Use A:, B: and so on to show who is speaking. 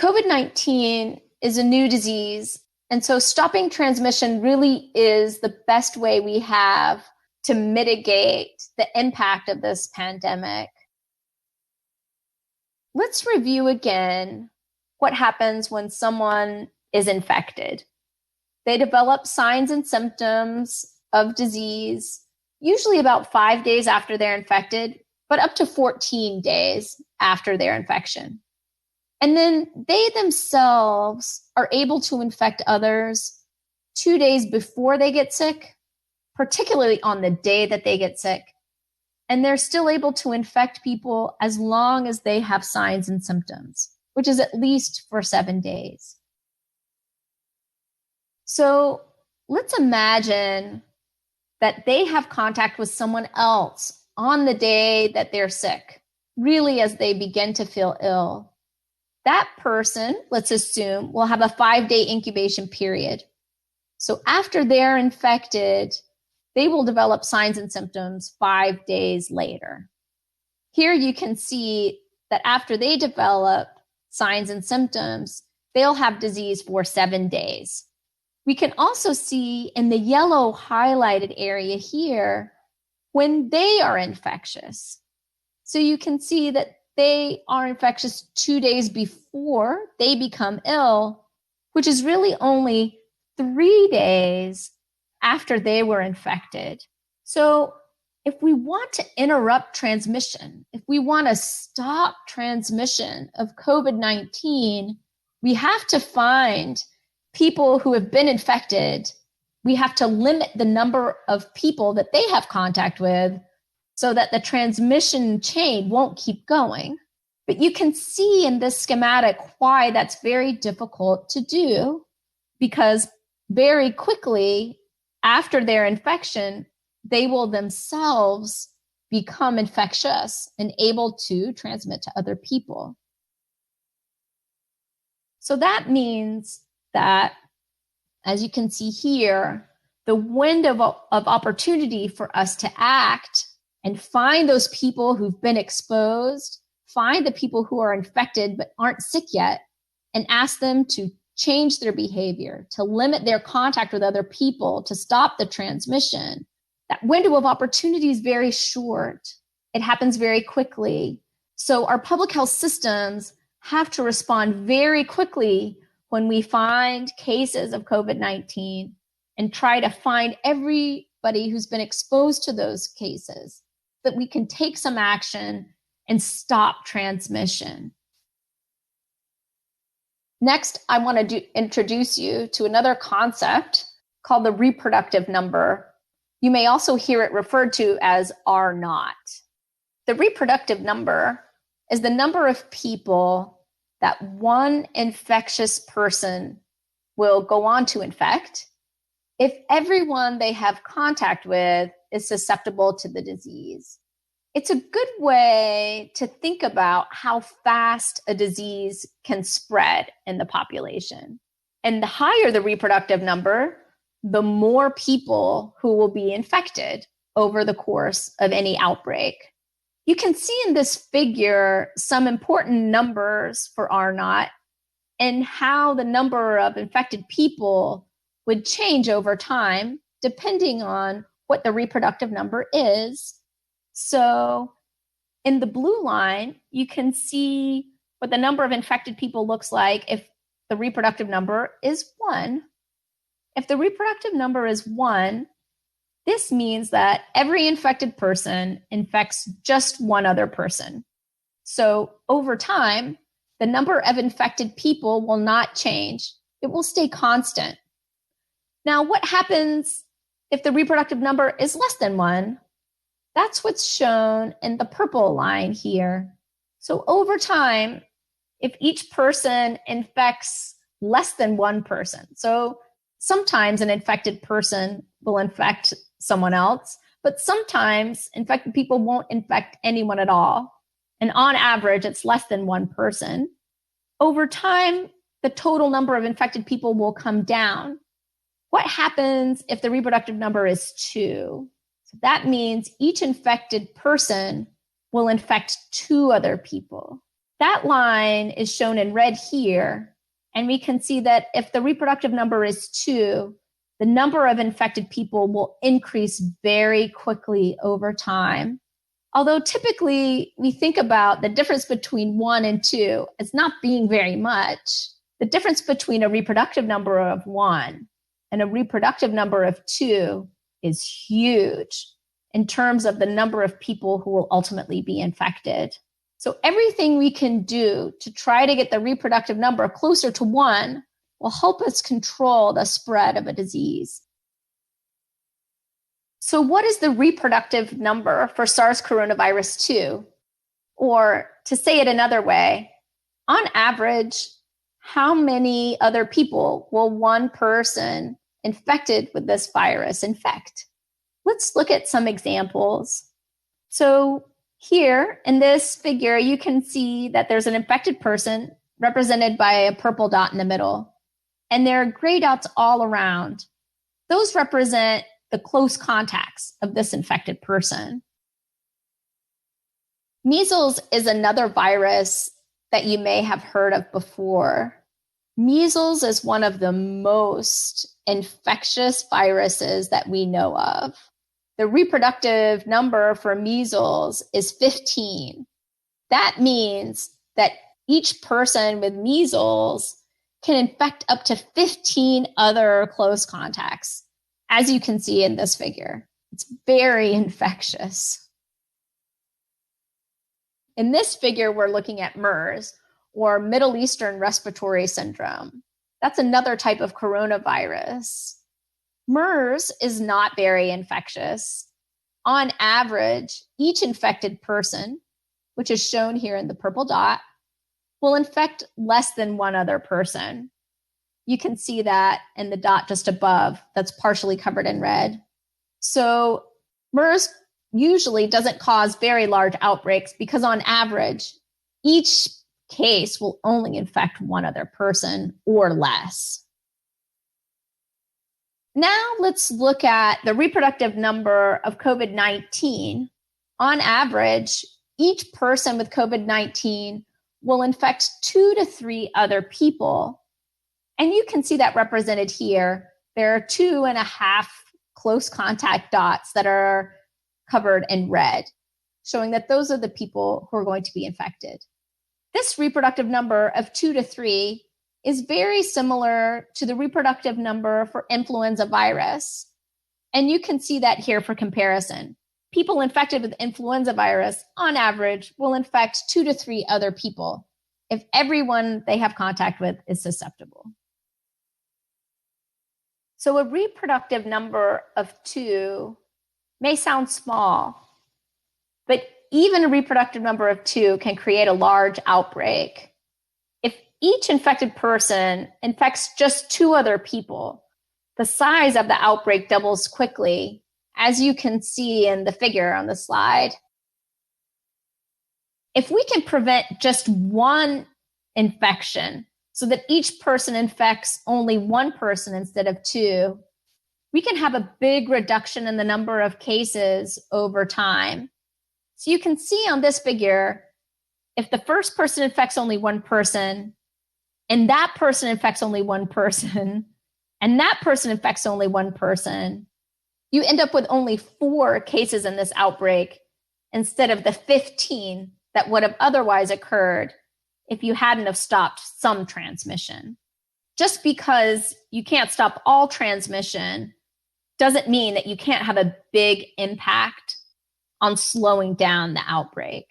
A: COVID-19 is a new disease, and so stopping transmission really is the best way we have to mitigate the impact of this pandemic. Let's review again what happens when someone is infected. They develop signs and symptoms of disease, usually about 5 days after they're infected, but up to 14 days after their infection. And then they themselves are able to infect others 2 days before they get sick, particularly on the day that they get sick. And they're still able to infect people as long as they have signs and symptoms, which is at least for 7 days. So let's imagine that they have contact with someone else on the day that they're sick, really as they begin to feel ill. That person, let's assume, will have a 5-day incubation period. So after they're infected, they will develop signs and symptoms 5 days later. Here you can see that after they develop signs and symptoms, they'll have disease for 7 days. We can also see in the yellow highlighted area here when they are infectious. So you can see that they are infectious 2 days before they become ill, which is really only 3 days after they were infected. So if we want to interrupt transmission, if we want to stop transmission of COVID-19, we have to find people who have been infected. We have to limit the number of people that they have contact with so that the transmission chain won't keep going. But you can see in this schematic why that's very difficult to do, because very quickly after their infection, they will themselves become infectious and able to transmit to other people. So that means that, as you can see here, the window of opportunity for us to act and find those people who've been exposed, find the people who are infected but aren't sick yet, and ask them to change their behavior, to limit their contact with other people, to stop the transmission. That window of opportunity is very short. It happens very quickly. So our public health systems have to respond very quickly when we find cases of COVID-19 and try to find everybody who's been exposed to those cases, that we can take some action and stop transmission. Next, I want to introduce you to another concept called the reproductive number. You may also hear it referred to as R0. The reproductive number is the number of people that one infectious person will go on to infect if everyone they have contact with is susceptible to the disease. It's a good way to think about how fast a disease can spread in the population. And the higher the reproductive number, the more people who will be infected over the course of any outbreak. You can see in this figure some important numbers for R0 and how the number of infected people would change over time depending on what the reproductive number is. So in the blue line, you can see what the number of infected people looks like if the reproductive number is 1. If the reproductive number is 1, this means that every infected person infects just one other person. So over time, the number of infected people will not change. It will stay constant. Now, what happens if the reproductive number is less than 1? That's what's shown in the purple line here. So over time, if each person infects less than one person, so sometimes an infected person will infect someone else, but sometimes infected people won't infect anyone at all. And on average, it's less than one person. Over time, the total number of infected people will come down. What happens if the reproductive number is 2? So that means each infected person will infect 2 other people. That line is shown in red here, and we can see that if the reproductive number is 2, the number of infected people will increase very quickly over time. Although typically we think about the difference between 1 and 2 as not being very much, the difference between a reproductive number of 1 and a reproductive number of 2 is huge in terms of the number of people who will ultimately be infected. So everything we can do to try to get the reproductive number closer to 1 will help us control the spread of a disease. So what is the reproductive number for SARS coronavirus 2? Or to say it another way, on average, how many other people will one person infected with this virus infect? Let's look at some examples. So here in this figure, you can see that there's an infected person represented by a purple dot in the middle, and there are gray dots all around. Those represent the close contacts of this infected person. Measles is another virus that you may have heard of before. Measles is one of the most infectious viruses that we know of. The reproductive number for measles is 15. That means that each person with measles can infect up to 15 other close contacts, as you can see in this figure. It's very infectious. In this figure, we're looking at MERS, or Middle Eastern Respiratory Syndrome. That's another type of coronavirus. MERS is not very infectious. On average, each infected person, which is shown here in the purple dot, will infect less than one other person. You can see that in the dot just above that's partially covered in red. So MERS usually doesn't cause very large outbreaks because on average, each case will only infect one other person or less. Now let's look at the reproductive number of COVID-19. On average, each person with COVID-19 will infect 2 to 3 other people. And you can see that represented here. There are 2.5 close contact dots that are covered in red, showing that those are the people who are going to be infected. This reproductive number of 2 to 3 is very similar to the reproductive number for influenza virus. And you can see that here for comparison. People infected with influenza virus, on average, will infect 2 to 3 other people if everyone they have contact with is susceptible. So a reproductive number of 2 may sound small, but even a reproductive number of 2 can create a large outbreak. If each infected person infects just 2 other people, the size of the outbreak doubles quickly, as you can see in the figure on the slide. If we can prevent just one infection so that each person infects only one person instead of 2, we can have a big reduction in the number of cases over time. So you can see on this figure, if the first person infects only one person, and that person infects only one person, and that person infects only one person, you end up with only 4 cases in this outbreak instead of the 15 that would have otherwise occurred if you hadn't have stopped some transmission. Just because you can't stop all transmission doesn't mean that you can't have a big impact on slowing down the outbreak.